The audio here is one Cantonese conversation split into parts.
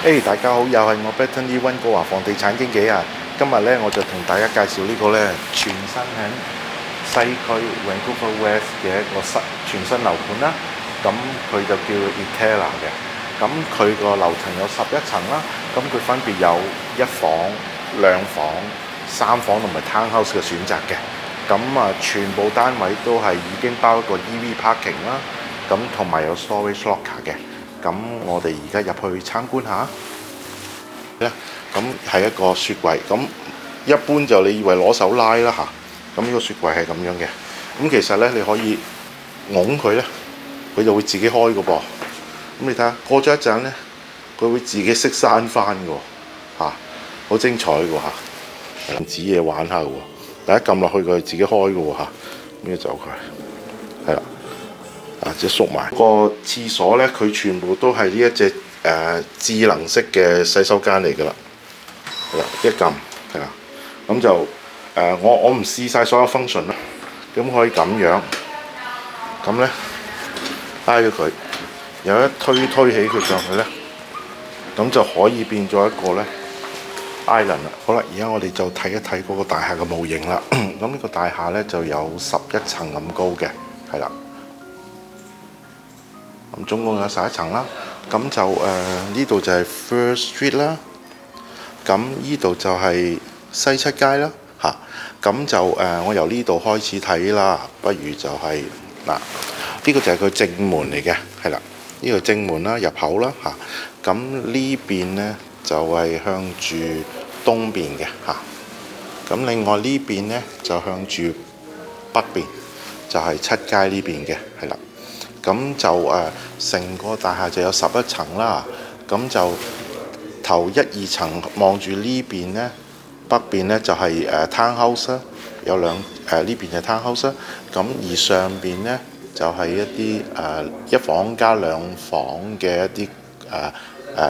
大家好，又係我 Bethany 溫哥華房地產經紀啊！今日咧我就同大家介紹呢個咧全新喺西區 Vancouver West 嘅一個全新樓盤啦。咁佢就叫 Etala 嘅。咁佢個樓層有11層啦。咁佢分別有1房、2房、3房同埋 townhouse 嘅選擇嘅。咁全部單位都係已經包一個 EV parking 啦。咁同埋有 storage locker 嘅。咁我哋而家入去參觀下咧，咁係一個雪櫃。咁一般就你以為攞手拉啦嚇，咁呢個雪櫃係咁樣嘅。咁其實咧你可以拱佢咧，佢就會自己開嘅噃。咁你睇下過咗一陣咧，佢會自己識閂翻嘅喎，好精彩嘅喎嚇，紙嘢玩下嘅喎。第一撳落去佢自己開嘅喎嚇，咁就走佢，係啦。即係縮埋個廁所咧，佢全部都係呢一隻智能式嘅洗手間嚟㗎啦。係啦，一撳係啦，咁就我唔試晒所有 function 啦。咁可以咁樣，咁咧拉咗佢，有一推起佢上去咧，咁就可以變咗一個咧 island 啦。好啦，而家我哋就睇一睇嗰個大廈嘅模型啦。咁呢個大廈咧就有11層咁高嘅，係啦。咁總共有11層啦，咁就呢度就係 First Street 啦，咁呢度就係西7街啦，咁就我由呢度開始睇啦，不如就係呢個就係佢正門嚟嘅，係啦，呢個正門啦，入口啦，咁呢邊呢就係向住東邊嘅，咁另外呢邊呢就向住北邊，就係7街呢邊嘅，係啦。咁就成個大廈就有11層啦。咁就頭1、2層望住呢邊呢，北邊呢就係townhouse 啦，有呢邊係 townhouse 啦。咁而上邊呢就係一啲1房加2房嘅一啲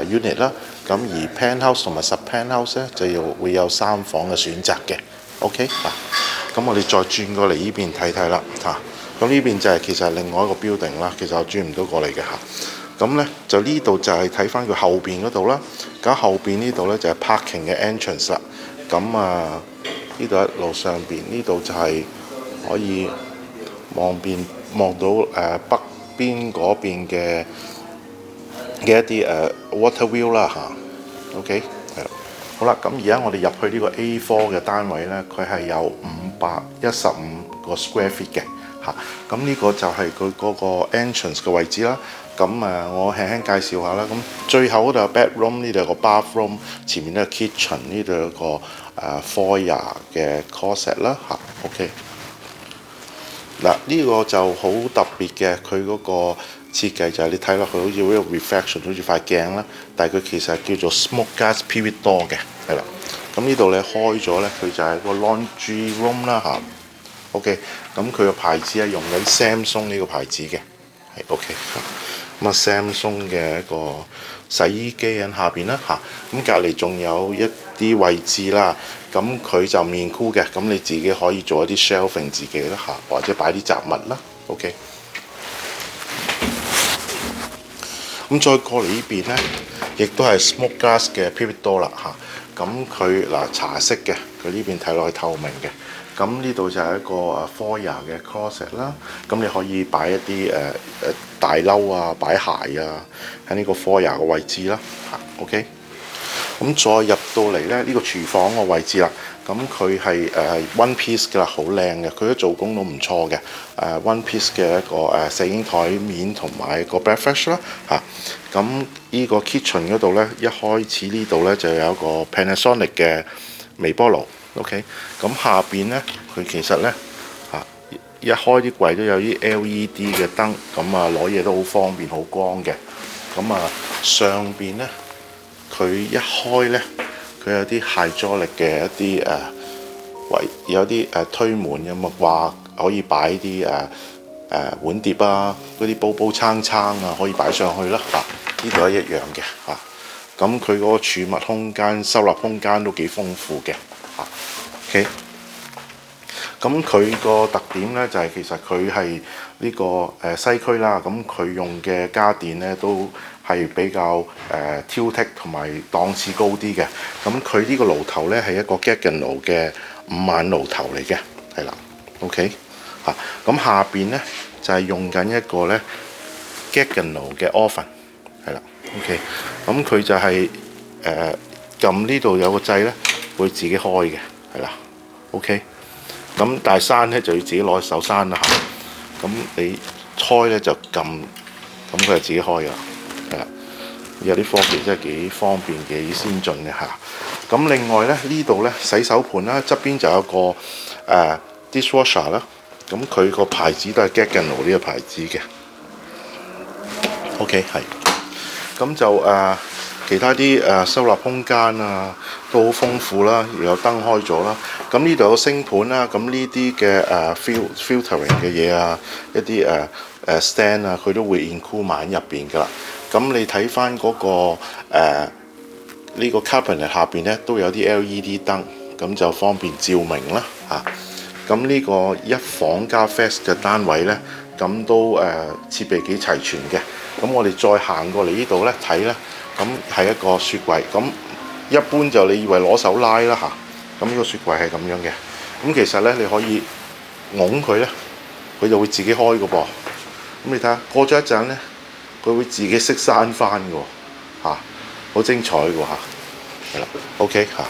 unit 啦。咁而 penthouse 同埋sub-penthouse 咧就會有3房嘅選擇嘅。OK 咁我哋再轉過嚟呢邊睇睇啦咁呢邊就係其實另外一個 building 啦，其實我轉唔到過嚟嘅咁咧就呢度就係睇翻佢後邊嗰度啦。咁後邊呢度咧就係 parking 嘅 entrance 啦。咁呢度一路上邊呢度就係可以望到北邊嗰邊嘅一啲water view 啦OK 係啦。好啦，咁而家我哋入去呢個 A4 嘅單位咧，佢係有515個 square feet 嘅。咁呢個就係佢嗰個 entrance 嘅位置啦。咁我輕輕介紹下啦。咁最後嗰度有 bedroom， 呢度有個 bathroom， 前面咧 kitchen， 呢度有個foyer 嘅 closet 啦OK。呢個就好特別嘅，佢嗰個設計就係你睇落去好似一個 reflection， 好似塊鏡啦，但係佢其實係叫做 smoke gas pivot door 嘅，係啦。咁呢度咧開咗咧，佢就係個 laundry room 啦OK。咁佢個牌子係用緊 Samsung 呢個牌子嘅，係 OK。咁Samsung 嘅一個洗衣機喺下邊啦咁隔離仲有一啲位置啦。咁佢就面箍嘅，咁你自己可以做一啲 shelving 自己啦或者擺啲雜物啦 OK。咁再過嚟呢邊咧，亦都係 smoke gas 嘅 pivot door 啦咁佢茶色嘅，佢呢邊睇落去透明嘅。咁呢度就係一個foyer 嘅 closet 啦。咁你可以擺一啲大褸啊、擺鞋啊喺呢個 foyer 嘅位置啦OK。咁再入到嚟咧，呢個廚房個位置啦。咁佢係one piece 㗎啦，好靚嘅，佢都做工都唔錯嘅。one piece 嘅一個洗衣台面同埋一個 breakfast 啦咁呢個 kitchen 嗰度咧，一開始呢度咧就有一個 Panasonic 嘅微波爐OK。咁下邊咧，佢其實咧一開啲櫃都有啲 LED 嘅燈，咁攞嘢都好方便，好光嘅。咁上邊咧，佢一開咧，佢有啲 hydraulic 嘅一啲有啲推門咁話可以擺啲碗碟啊，嗰啲煲罉可以擺上去啦呢度係一樣嘅咁佢嗰個儲物空間、收納空間都幾豐富嘅OK。咁佢個特點咧就係其實佢係呢個西區啦。咁佢用嘅家電咧都係比較挑剔同埋檔次高啲嘅。咁佢呢個爐頭咧係一個 Gatineau 嘅5晚爐頭嚟嘅，係啦 ，OK 嚇。咁下邊咧就係用緊一個咧 Gatineau 嘅 oven， 係啦 ，OK。咁佢就係撳呢度有個掣咧，會自己開嘅，係啦 ，OK。咁但係閂咧就要自己攞手閂啦嚇。咁你開咧就撳，咁佢就自己開㗎，係啦。有啲科技真係幾方便幾先進嘅嚇。咁另外咧呢度咧洗手盤啦，側邊就有個dishwasher 啦。咁佢個牌子都係 Gatineau 呢個牌子嘅。OK 係。咁就其他啲收納空間啊都好豐富啦，又有燈開咗啦。咁呢度有星盤啦，咁呢啲嘅filtering 嘅嘢啊，一啲stand 啊，佢都會 include 埋入邊㗎啦。咁你睇翻嗰個呢個 cabinet 下邊咧都有啲 LED 燈，咁就方便照明啦嚇。咁呢個一房加 flex 嘅單位咧，咁都設備幾齊全嘅。咁我哋再行過嚟呢度咧睇咧，咁係一個雪櫃。咁一般就你以為攞手拉啦嚇，咁呢個雪櫃係咁樣嘅。咁其實咧你可以拱佢咧，佢就會自己開嘅噃。咁你睇下過咗一陣咧，佢會自己識閂翻嘅喎嚇，好精彩嘅喎嚇，係啦 ，OK 嚇。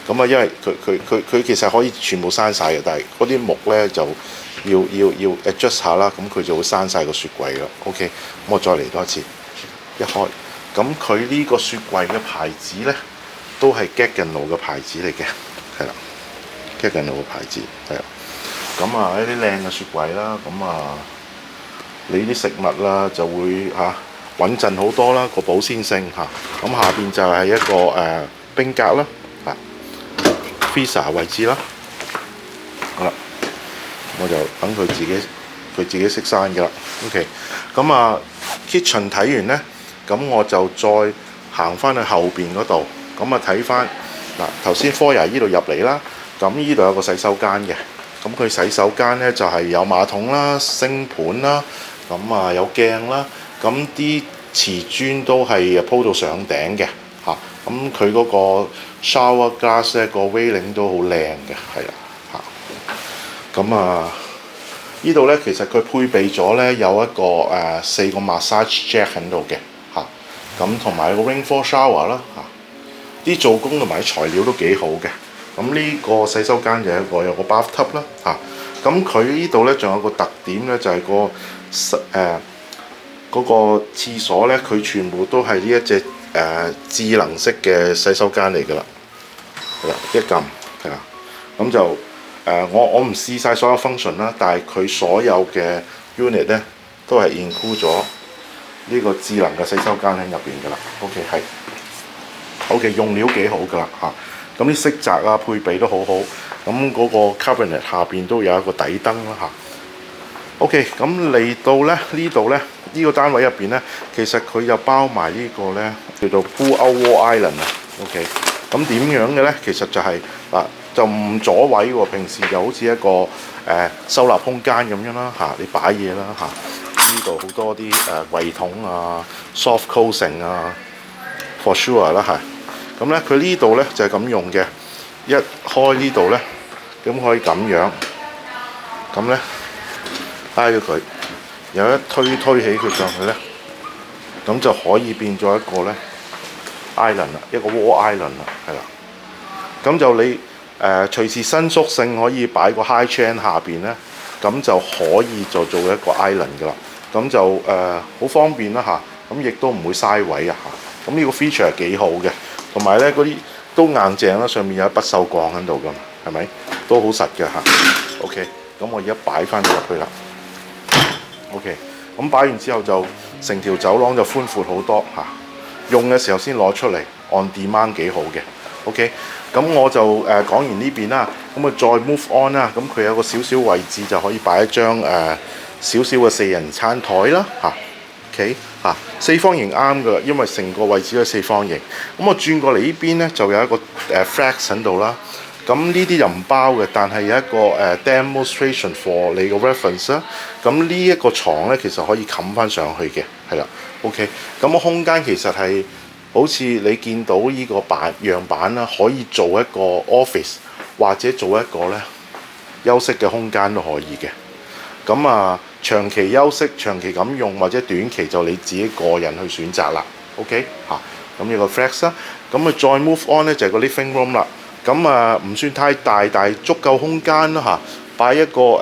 咁因為佢其實可以全部閂晒嘅，但係嗰啲木咧就要 adjust 下啦，咁佢就會閂晒個雪櫃啦。OK， 咁我再嚟多一次，一開，咁佢呢個雪櫃嘅牌子咧都係 Gatineau 嘅牌子嚟嘅，係啦 ，Gatineau 嘅牌子係啦。咁一啲靚嘅雪櫃啦，咁你啲食物啦就會穩陣好多啦，個保鮮性嚇。咁下邊就係一個冰格啦，freezer 位置啦。好啦，我就等佢自己識閂㗎啦。OK， 咁kitchen 睇完咧，咁我就再行翻去後邊嗰度，咁睇翻嗱頭先 foyer 依度入嚟啦，咁依度有個洗手間嘅，咁佢洗手間咧就係有馬桶啦、星盤啦，咁有鏡啦，咁啲瓷磚都係鋪到上頂嘅嚇，咁佢嗰個 shower glass 咧個 railing 都好靚嘅，係啦嚇，咁呢度咧其實佢配備咗咧有一個4個 massage jack 喺度嘅嚇，咁同埋個 rainfall shower 啦嚇，啲做工同埋材料都幾好嘅。咁呢個洗手間就有個 bathtub 啦嚇，咁佢呢度咧仲有個特點咧就係嗰個廁所咧，佢全部都係呢一隻智能式嘅洗手間嚟㗎啦，係啦，一撳係啦，咁就我唔試晒所有 function 啦，但係佢所有嘅 unit 咧都係 include 咗呢個智能嘅洗手間喺入邊㗎啦。OK 係 OK 用料幾好㗎啦嚇。咁啲色澤配備都好好，咁嗰個 cabinet 下邊都有一個底燈啦嚇。OK， 咁嚟到咧呢度咧呢個單位入邊咧，其實佢就包埋呢個咧叫做 pull-out wall island 啊。OK， 咁點樣嘅咧？其實就係就唔阻位喎，平時就好似一個收納空間咁樣啦嚇，你擺嘢啦嚇。呢度好多啲櫃桶soft closing for sure 啦係。咁咧，佢呢度咧就係咁用嘅，一開呢度咧，咁可以咁樣，咁咧拉咗佢，有一推起佢上去咧，咁就可以變咗一個咧 island 啦，一個 wall island 啦，係啦。咁就你隨時伸縮性可以擺個 high chair 下邊咧，咁就可以做一個 island 噶啦。咁就好方便啦嚇，咁亦都唔會嘥位啊嚇。咁呢個 feature 係幾好嘅。同埋咧嗰啲都硬淨啦，上面有一不鏽鋼喺度噶嘛，係咪？都好實嘅嚇。OK， 咁我而家擺翻入去啦。OK， 咁擺完之後就成條走廊就寬闊好多嚇。用嘅時候先攞出嚟 ，on demand 幾好嘅。OK， 咁我就講完呢邊啦，咁再 move on 啦。咁佢有個少少位置就可以擺一張少少嘅4人餐台啦嚇。OK。四方形啱㗎，因為成個位置都係四方形。咁我轉過嚟呢邊咧，就有一個flex 喺度啦。咁呢啲就唔包嘅，但係有一個demonstration for 你個 reference 啦。咁呢一個床咧，其實可以冚翻上去嘅，係啦。OK， 咁個空間其實係好似你見到呢個樣板啦，可以做一個 office 或者做一個咧休息嘅空間都可以嘅。咁長期休息、長期咁用或者短期就你自己個人去選擇啦。OK 咁呢個 flex 啦，咁再 move on 咧就係個 living room 啦。咁唔算太大，但係足夠空間啦擺一個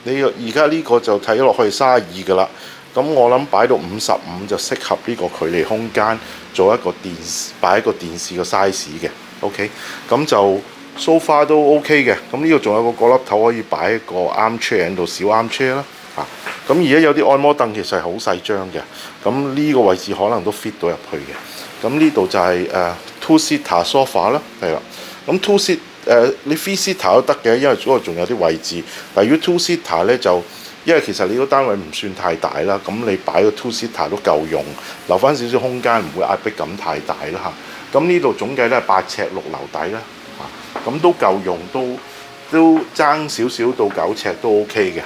你而家呢個就睇落去32㗎啦。咁我諗擺到55就適合呢個距離空間做一個擺一個電視嘅 size 嘅。OK， 咁就 sofa 都 OK 嘅。咁呢度仲有個角落頭可以擺一個 armchair 喺度，小 armchair 啦。咁而家有啲按摩凳其實係好細張嘅。咁呢個位置可能都 fit 到入去嘅。咁呢度就係two-seater sofa 啦，係啦。咁 two-seat 你 three-seater 都得嘅，因為嗰度仲有啲位置。但如果 two-seater 咧就因為其實你個單位唔算太大啦，咁你擺個 two-seater 都夠用，留翻少少空間，唔會壓迫感太大啦咁呢度總計都係8尺6樓底啦咁都夠用，都爭少少到9尺都 OK 嘅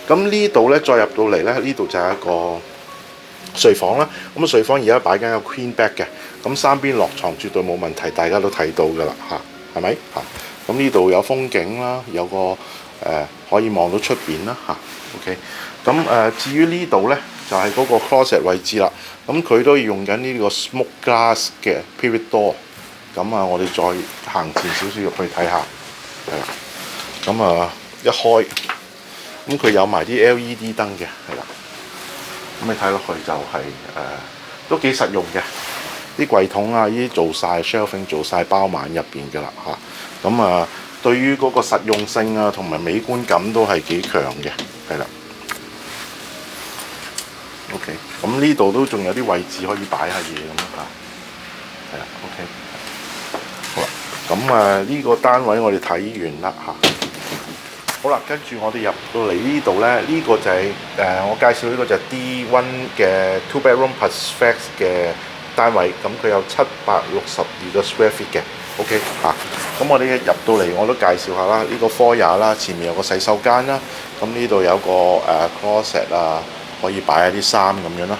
咁呢度咧再入到嚟咧，呢度就係一個睡房啦。咁睡房而家擺緊個 queen bed 嘅，咁3邊落床絕對冇問題，大家都睇到㗎啦係咪咁呢度有風景啦，有個可以望到出邊啦OK， 咁至於呢度咧就係嗰個 closet 位置啦。咁佢都用緊呢個 smoke glass 嘅 pivot door。咁我哋再行前少少入去睇下，係啦。咁一開，咁佢有埋啲 LED 燈嘅，係啦。咁你睇落去就係都幾實用嘅。啲櫃桶呢啲做晒 shelving 做晒包埋入邊㗎啦咁對於嗰個實用性同埋美觀感都係幾強嘅，係啦。OK， 咁呢度都仲有啲位置可以擺下嘢咁係啦。OK， 好啦，咁呢個單位我哋睇完啦好啦，跟住我哋入到嚟呢度咧，呢個就係我介紹呢個就係 D1 嘅 two bedroom plus flex 嘅單位，咁佢有762個 square feet 嘅。OK 咁我哋一入到嚟我都介紹下啦，呢個 foyer 啦，前面有個洗手間啦，咁呢度有個closet 可以擺一啲衫咁樣啦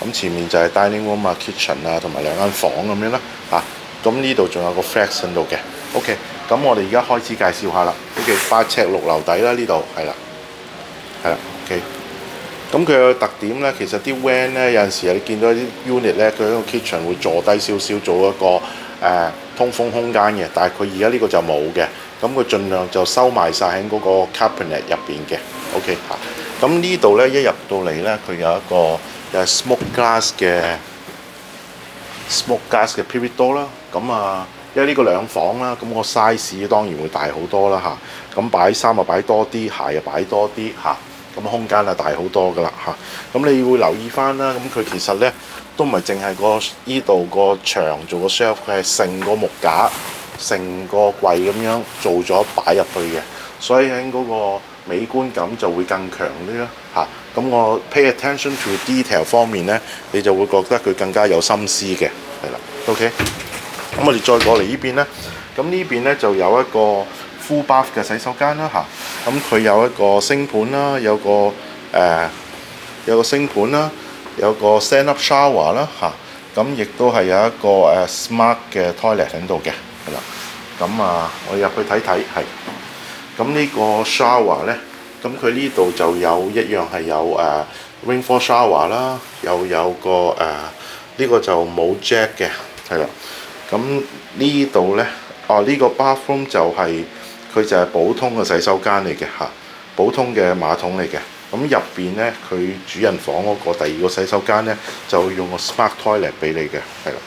咁前面就係 dining room kitchen 同埋2間房咁樣啦咁呢度仲有個 flex 喺度嘅。OK， 咁我哋而家開始介紹下啦。OK， 8尺6樓底啦，呢度係啦OK， 咁佢有個特點咧，其實啲 van 咧有陣時你見到啲 unit 咧，佢喺個 kitchen 會坐低少少做一個通風空間嘅，但係佢而家呢個就冇嘅，咁佢盡量就收埋晒喺嗰個 cabinet 入邊嘅。OK 咁呢度咧一入到嚟咧，佢有一個smoke glass 嘅 pivot door 啦。咁因為呢個2房啦，咁個 size 當然會大好多啦咁擺衫擺多啲，鞋擺多啲咁空間大好多噶啦咁你會留意翻啦，咁佢其實咧都唔係淨係呢度個牆做個 shelf， 佢係成個木架、成個櫃咁樣做咗擺入去嘅，所以喺嗰個美觀感就會更強啲啦咁我 pay attention to detail 方面咧，你就會覺得佢更加有心思嘅，係啦。OK， 咁我哋再過嚟呢邊咧，咁呢邊咧就有一個 full bath 嘅洗手間啦咁佢有一個星盤啦，有個星盤啦，有個 stand up shower 啦咁亦都係有一個smart 嘅 toilet 喺度嘅，係啦。咁我入去睇睇，係。咁呢個 shower 咧，咁佢呢度就有一樣係有rainfall shower 啦，又有個呢個就冇 jack 嘅，係啦。咁呢度咧，呢個 bathroom 就係佢就係普通嘅洗手間嚟嘅普通嘅馬桶嚟嘅。咁入邊咧，佢主人房嗰個第2個洗手間咧，就用個 smart toilet 俾你嘅，係啦。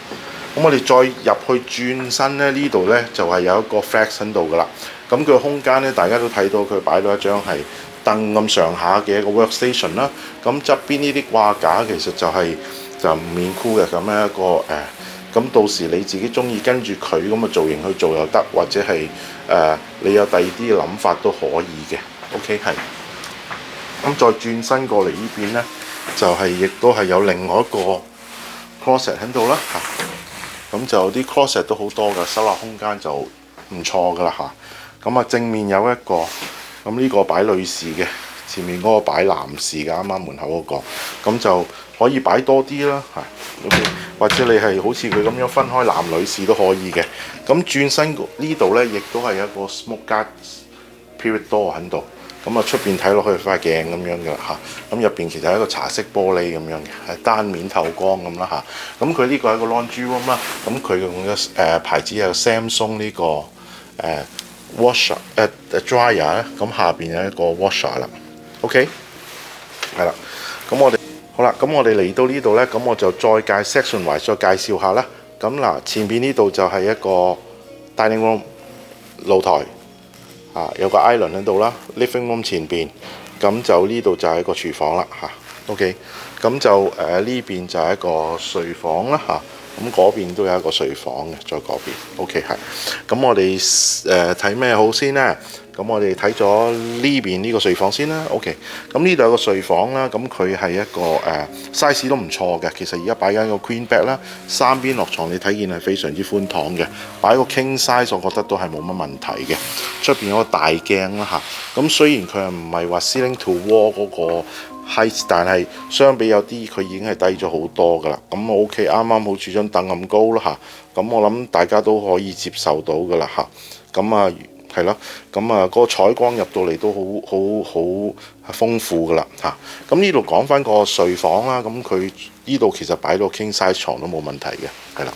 咁我哋再入去轉身咧，呢度咧就係有一個 flex 喺度噶啦。咁佢個空間咧，大家都睇到佢擺到一張係凳咁上下嘅一個 workstation 啦。咁側邊呢啲掛架其實就唔面箍嘅咁樣一個咁到時你自己中意跟住佢咁嘅造型去做又得，或者係你有第二啲諗法都可以嘅。OK 係。咁再轉身過嚟呢邊咧，就係亦都係有另外一個 closet 喺度啦咁就啲 closet 都好多㗎，收納空間就唔錯㗎啦咁正面有一個，咁呢個擺女士嘅，前面嗰個擺男士嘅，啱啱門口嗰個，咁就可以擺多啲啦嚇。OK， 或者你係好似佢咁樣分開男女士都可以嘅。咁轉身呢度呢，亦都係一個 smoke guard period door 喺度。咁啊出邊睇落去塊鏡咁樣嘅嚇，咁入邊其實係一個茶色玻璃咁樣嘅，係單面透光咁啦嚇。咁佢呢個係一個 laundry room 啦，咁佢用嘅牌子係 Samsung 呢個washer dryer 咧，咁下邊有一個 washer 啦。OK， 係啦，咁我哋好啦，咁我哋嚟到呢度咧，咁我就再section 埋再介紹下啦。咁嗱，前邊呢度就係一個 dining room 露台。有個 island 喺度啦 ，living room 前邊，咁就呢度就係一個廚房啦嚇。OK， 咁就呢邊就係一個睡房啦嚇，咁嗰邊都有一個睡房嘅，在嗰邊。OK 係，咁我哋睇咩好先呢？咁我哋睇咗呢邊呢個睡房先啦。OK， 咁呢度有個睡房啦，咁佢係一個size 都唔錯嘅。其實而家擺緊個 queen bed 啦，三邊落床你睇見係非常之寬敞嘅，擺個 king size 我覺得都係冇乜問題嘅。出邊有個大鏡啦嚇，咁雖然佢係唔係話 ceiling to wall 嗰個 height， 但係相比有啲佢已經係低咗好多噶啦。咁 OK， 啱啱好似張凳咁高啦嚇，咁我諗大家都可以接受到噶啦嚇。咁啊〜係咯，咁啊個採光入到嚟都好豐富噶啦嚇。咁呢度講翻個睡房啦，咁佢呢度其實擺到 king size 床都冇問題嘅，係啦。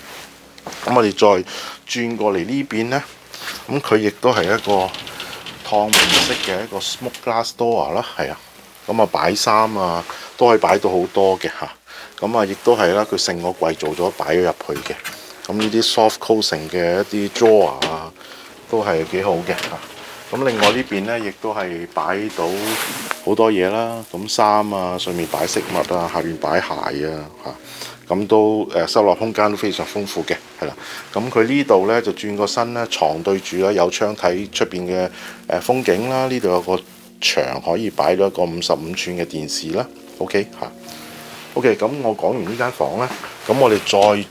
咁我哋再轉過嚟呢邊呢，咁佢亦都係一個趟門式嘅一個 smoke glass door 啦，係啊。咁啊擺衫啊都可以擺到好多嘅嚇。咁啊亦都係啦，佢成個櫃做咗擺咗入去嘅。咁呢啲 soft closing 嘅一啲 drawer 啊，都係幾好嘅嚇。咁另外呢邊呢，亦都係擺到好多嘢啦。咁衫啊，上面擺飾物啊，下邊擺鞋啊嚇。咁都收納空間都非常豐富嘅，係啦。咁佢呢度呢，就轉個身咧，床對住啦，有窗睇出邊嘅風景啦。呢度有個牆可以擺咗一個55寸嘅電視啦。OK 嚇。OK， 咁我講完呢間房呢，咁我哋再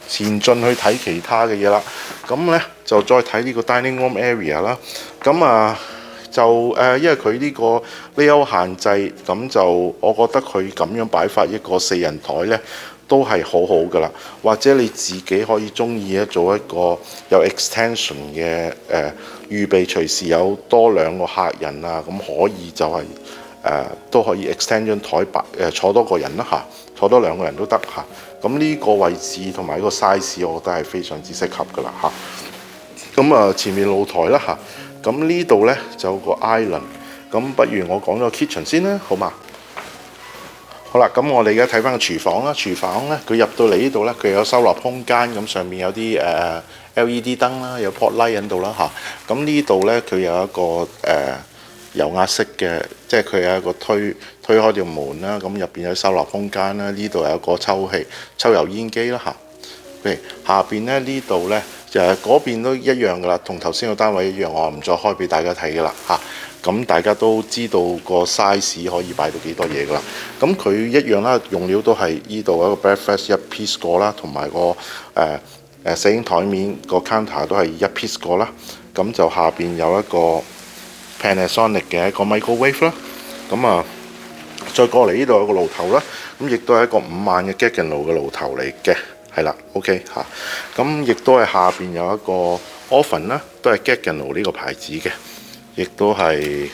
前進去睇其他嘅嘢啦。咁呢，就再睇呢個 dining room area 啦。咁啊就因為佢呢個 layout 限制，咁就我覺得佢咁樣擺法一個4人台呢，都係好好噶啦。或者你自己可以中意做一個有 extension 嘅預備隨時有多2個客人啊，咁可以就係、都可以 extend 張台坐多個人啦嚇，坐多2個人都得嚇。咁呢個位置同埋個 size， 我覺得係非常之適合噶啦嚇。咁啊前面露台啦嚇，咁呢度呢就有個 island。咁不如我講咗 kitchen 先啦，好嘛？好啦，咁我哋而家睇翻個廚房啦。廚房呢，佢入到嚟呢度呢，佢有收納空間，咁上面有啲LED 燈啦，有 port light 喺度啦嚇。咁呢度呢，佢有一個油壓式嘅，即係佢有一個推開條門啦，咁入邊有收納空間啦。呢度有一個抽油煙機啦嚇。譬如下邊呢，呢度呢，就係嗰邊都一樣噶啦，同頭先個單位一樣，我唔再開俾大家睇噶啦嚇。咁大家都知道個 size 可以擺到幾多嘢噶啦。咁佢一樣啦，用料都係呢度一個 breakfast 1 piece 個啦，同埋個攝影台面個 counter 都係1 piece 個啦。咁就下邊有一個 Panasonic 嘅一個 microwave 啦。咁啊，再過嚟呢度有個爐頭啦。咁亦都係一個5萬嘅 Gatineau 嘅爐頭嚟嘅，係啦 ，OK 嚇。咁亦都係下邊有一個 oven 啦，都係 Gatineau 呢個牌子嘅。亦都係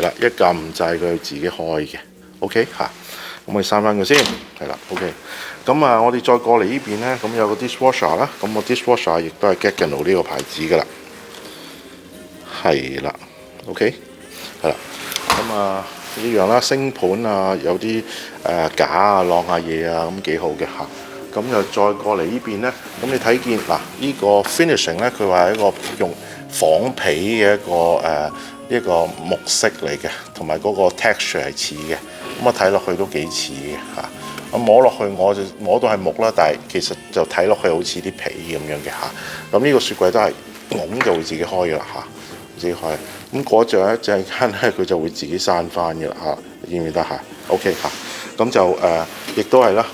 啦，一撳掣佢自己開嘅 ，OK 嚇。咁我哋閂翻佢先，係啦 ，OK。咁啊，我哋再過嚟呢邊呢，咁有個 dishwasher 啦，咁個 dishwasher 亦都係 Gatineau 呢個牌子噶啦，係啦 ，OK， 係啦。咁啊一樣啦，星盤啊，有啲架啊，晾下嘢啊，咁幾好嘅嚇。咁又再過嚟呢邊呢，咁你睇見嗱，呢個 finishing 呢，佢話係一個用仿皮嘅一個木色嚟嘅，同埋嗰個 texture 係似嘅，咁啊睇落去都幾似嘅嚇。咁摸落去我就摸到係木啦，但係其實就睇落去好似啲皮咁樣嘅嚇。咁呢個雪櫃都係拱就會自己開嘅啦嚇，自己開。咁嗰隻一陣間咧佢就會自己閂翻嘅啦嚇，見唔見得嚇 ？OK 嚇，咁就亦都係啦，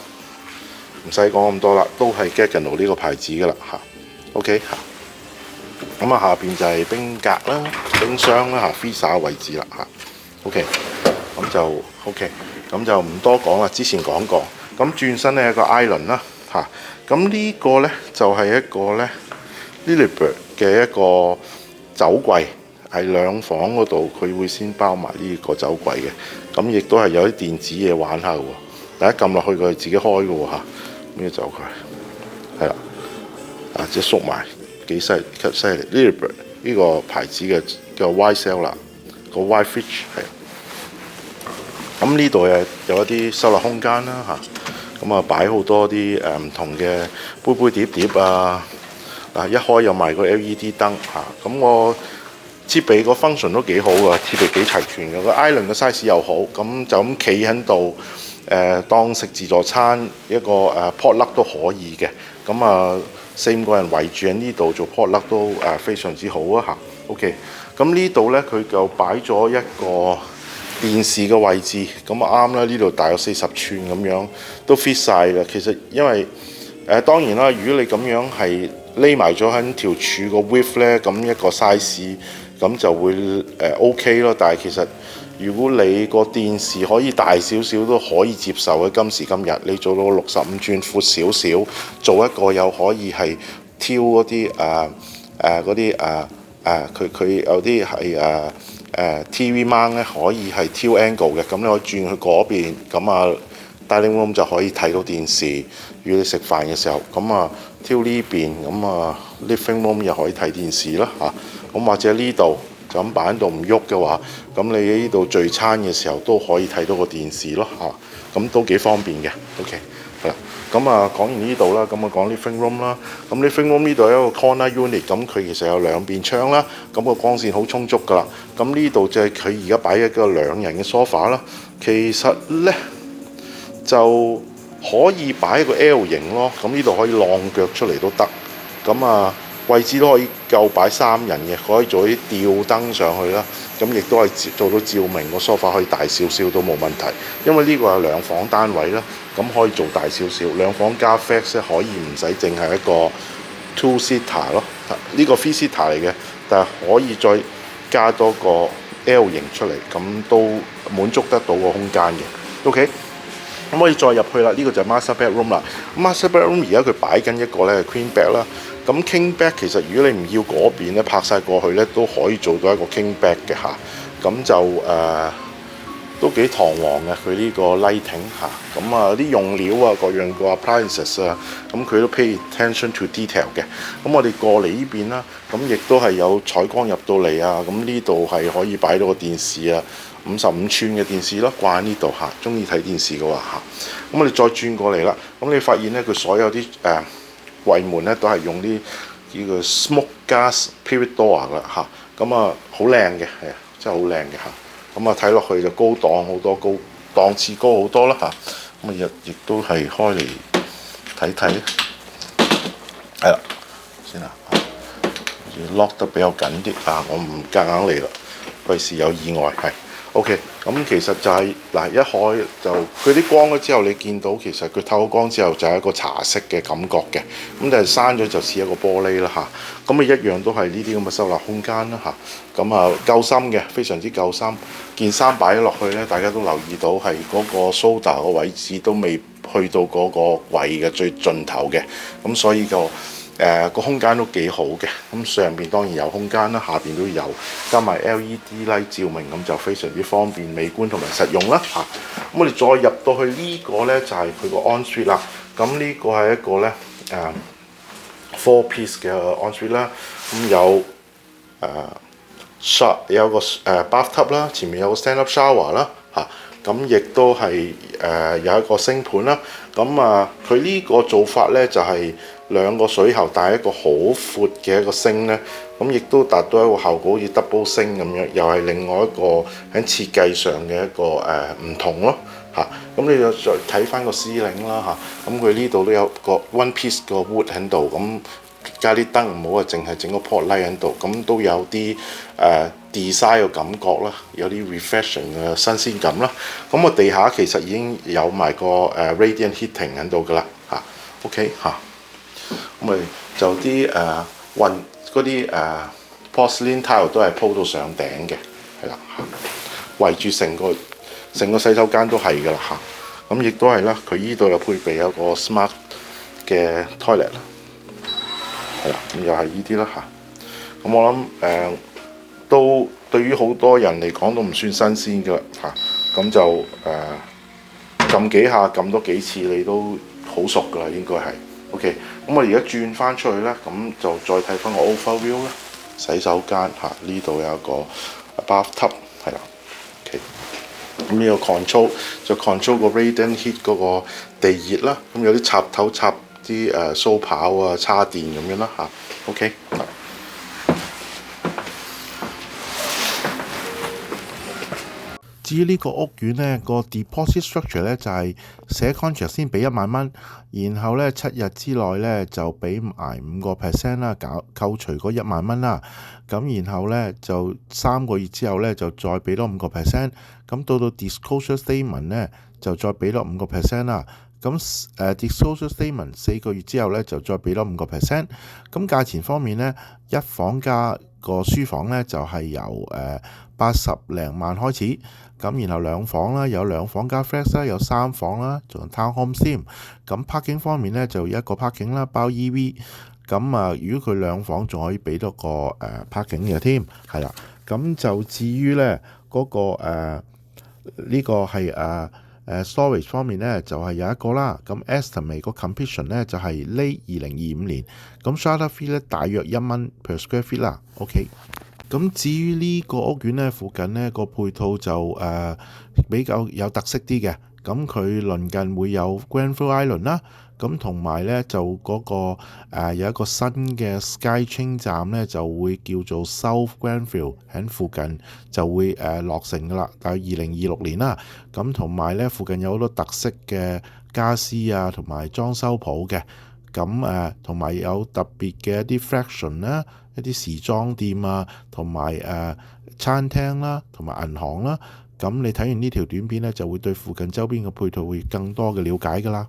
唔使講咁多啦，都係 Gatineau 呢個牌子嘅啦嚇。OK 嚇。咁啊，下邊就係冰格啦、冰箱啦嚇 freezer 位置啦嚇。OK，咁就 OK。咁就唔多講啦，之前講過。咁轉身咧一個 island 啦嚇，咁呢個咧就係一個咧 Lilibert 嘅一個酒櫃，係兩房嗰度佢會先包埋呢個酒櫃嘅，咁亦都係有啲電子嘢玩下喎。大家撳落去佢自己開嘅喎嚇，呢個酒櫃係啦，即係縮埋幾犀利 Lilibert 呢個牌子嘅叫 Wine Cellar 個 Wine Fridge 係。咁呢度有一啲收納空間啦嚇，咁擺好多啲唔同嘅杯杯碟碟啊，一開有埋個 LED 燈嚇，咁我設備個 function 都幾好㗎，設備幾齊全嘅，個 island 嘅 size 又好，咁就咁企喺度當食自助餐一個potluck 都可以嘅，咁4、5個人圍住喺呢度做 potluck 都非常之好啊嚇。OK， 咁呢度咧佢就擺咗一個電視嘅位置，咁啱啦，呢度大約40寸咁樣都 fit 晒啦。其實因為當然啦，如果你咁樣係匿埋咗喺條柱個 width 咧，咁一個 size 咁就會OK 咯。但係其實如果你個電視可以大少少都可以接受嘅，今時今日你做到65寸闊少少，做一個又可以係挑嗰啲佢有啲係TV mount 咧可以係挑 angle 嘅，咁你可以轉去嗰邊，咁dining room 就可以睇到電視。如果你食飯嘅時候，咁挑呢邊，咁living room 又可以睇電視啦嚇。咁或者呢度就咁擺喺度唔喐嘅話，咁你喺呢度聚餐嘅時候都可以睇到個電視咯嚇。咁都幾方便嘅。OK， 係啦。咁講完呢度啦，咁講 living room 啦。咁 living room 呢度有一個 corner unit，咁佢其實有兩邊窗啦，咁個光線好充足噶啦。咁呢度就係佢而家擺一個兩人嘅 sofa 啦。其實咧就可以擺一個 L 型咯，咁呢度可以晾腳出嚟都得。咁位置都可以夠擺3人嘅，可以做啲吊燈上去啦。咁亦都係做到照明，個 sofa 可以大少少都冇問題。因為呢個係兩房單位啦，咁可以做大少少。兩房加 flex 咧可以唔使淨係一個 two seater 咯，呢個 three seater 嚟嘅，但係可以再加多個 L 型出嚟，咁都滿足得到個空間嘅。OK。咁可以再入去啦，呢個就係 master bedroom 啦。master bedroom 而家佢擺緊一個咧 queen bed 啦。咁 king bed 其實如果你唔要嗰邊咧，拍晒過去咧都可以做到一個 king bed 嘅嚇。咁就都幾堂皇嘅佢呢個 lighting 嚇。咁啲用料各樣個 appliances 咁佢都 pay attention to detail 嘅。咁我哋過嚟呢邊啦，咁亦都係有採光入到嚟咁呢度係可以擺到個電視55寸嘅電視咯，掛喺呢度嚇。中意睇電視嘅話咁我哋再轉過嚟啦。咁你發現咧，佢所有啲櫃門咧都係用啲呢個 smoke gas period door 㗎嚇。咁好靚嘅，係真係好靚嘅嚇。咁睇落去就高檔好多，檔次高好多啦嚇。咁亦都係開嚟睇睇，係啦，先啦，lock 得比較緊啲我唔夾硬嚟啦，費事有意外係。OK， 咁其實就係一開就佢啲光咗之後，你見到其實佢透咗光之後就係一個茶色嘅感覺嘅，咁但係閂咗就似一個玻璃啦嚇。咁一樣都係呢啲咁嘅收納空間啦嚇。咁夠深嘅，非常之夠深。件衫擺咗落去咧，大家都留意到係嗰個 soda 個位置都未去到嗰個櫃嘅最盡頭嘅，咁所以個空間都幾好嘅。咁上邊當然有空間啦，下邊都有，加埋 LED light 照明，咁就非常之方便、美觀同埋實用啦嚇。咁我哋再入到去呢個咧就係佢個 ensuite 啦。咁呢個係一個咧4 piece 嘅 ensuite啦。咁有有個bathtub 啦，前面有個 stand up shower 啦嚇。咁亦都係有一個星盤啦。咁佢呢個做法咧就係2個水喉帶一個好闊嘅一個星咧，咁亦都達到一個效果，好似 double 星咁樣，又係另外一個喺設計上嘅一個唔同咯嚇。咁你就再睇翻個司令啦嚇，咁佢呢度都有個 one piece 個 wood 喺度，咁加啲燈唔好淨係整個 pot light 喺度，咁都有啲design 嘅感覺啦，有啲 refreshing 嘅新鮮感啦。咁個地下其實已經有埋個radiant heating 喺度噶啦嚇。OK 嚇。咁咪就啲嗰啲porcelain tile 都係鋪到上頂嘅，係啦，圍住成個成個洗手間都係㗎啦嚇。咁亦都係啦，佢依度又配備有個 smart 嘅 toilet 啦，係啦，咁又係依啲啦嚇。咁我諗都對於好多人嚟講都唔算新鮮㗎啦嚇。咁就撳幾下，撳多幾次你都好熟㗎啦，應該係。OK， 咁我而家轉翻出去咧，咁就再睇翻個 overview 啦。洗手間嚇，呢度有一個 bathtub 係啦。OK， 咁呢個 control 就 control 個 radiant heat 嗰個地熱啦。咁有啲插頭插啲蘇跑啊、叉電咁樣啦嚇。OK。至於呢個屋苑呢個 deposit structure 呢，就係寫 contract 先俾1萬蚊，然後呢7日之內呢就俾埋5% 啦，扣除嗰1萬蚊啦。咁然後呢就3個月之後呢就再俾多5%，咁到 disclosure statement 呢就再俾多5% 啦。咁disclosure statement 4個月之後呢就再俾多5%。咁價錢方面呢，一房加個書房呢就係由80零萬開始。咁然後兩房啦，有2房加 flex 啦，有3房啦，仲有 townhome 添。咁 parking 方面呢，就一個 parking 啦，包 EV。咁如果佢2房仲可以俾多個parking 嘅添，係啦。咁就至於呢嗰個呢個係storage 方面呢，就係有一個啦。咁 estimate 個 completion 呢，就係late 2025年。咁 charter fee 呢，大約1蚊 per square feet 啦。OK。咁至於呢個屋苑呢，附近呢個配套就比較有特色啲嘅。咁佢鄰近會有 Grenfell Island 啦，咁同埋呢就嗰個有一個新嘅 SkyTrain 站呢，就會叫做 South Grenfell 喺附近就會落成噶啦，大約2026年啦。咁同埋呢附近有好多特色嘅家私啊，同埋裝修鋪嘅。咁同埋有特別嘅一啲 fraction 啦，一啲時裝店啊，同埋餐廳啦，同埋銀行啦。咁你睇完呢條短片呢，就會對附近周邊嘅配套會更多嘅了解㗎啦。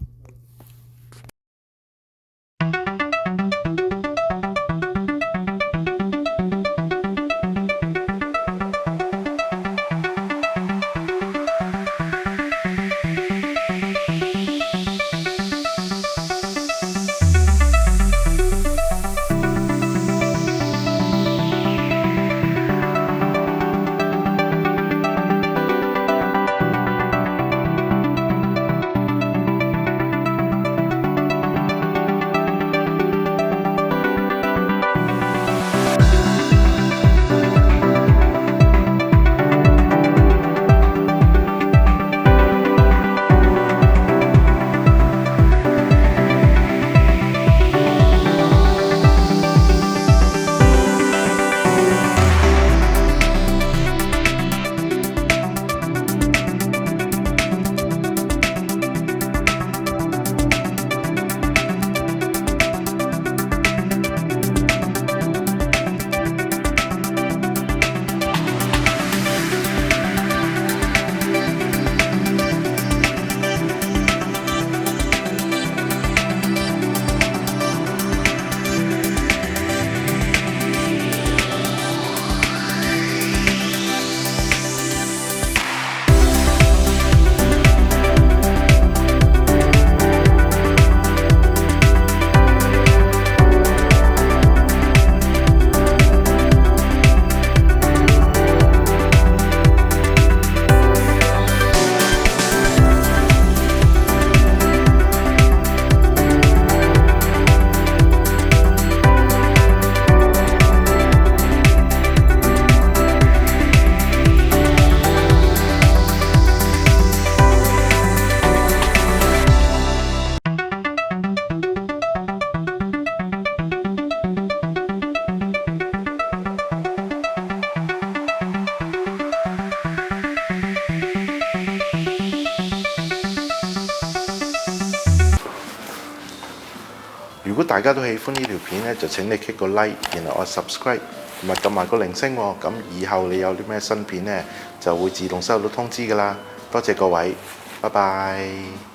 如果大家都喜歡呢條片呢，就請你 click 個 like，然後我 subscribe，同埋撳埋個鈴聲喎。咁以後你有啲咩新片呢，就會自動收到通知㗎啦。多謝各位，拜拜。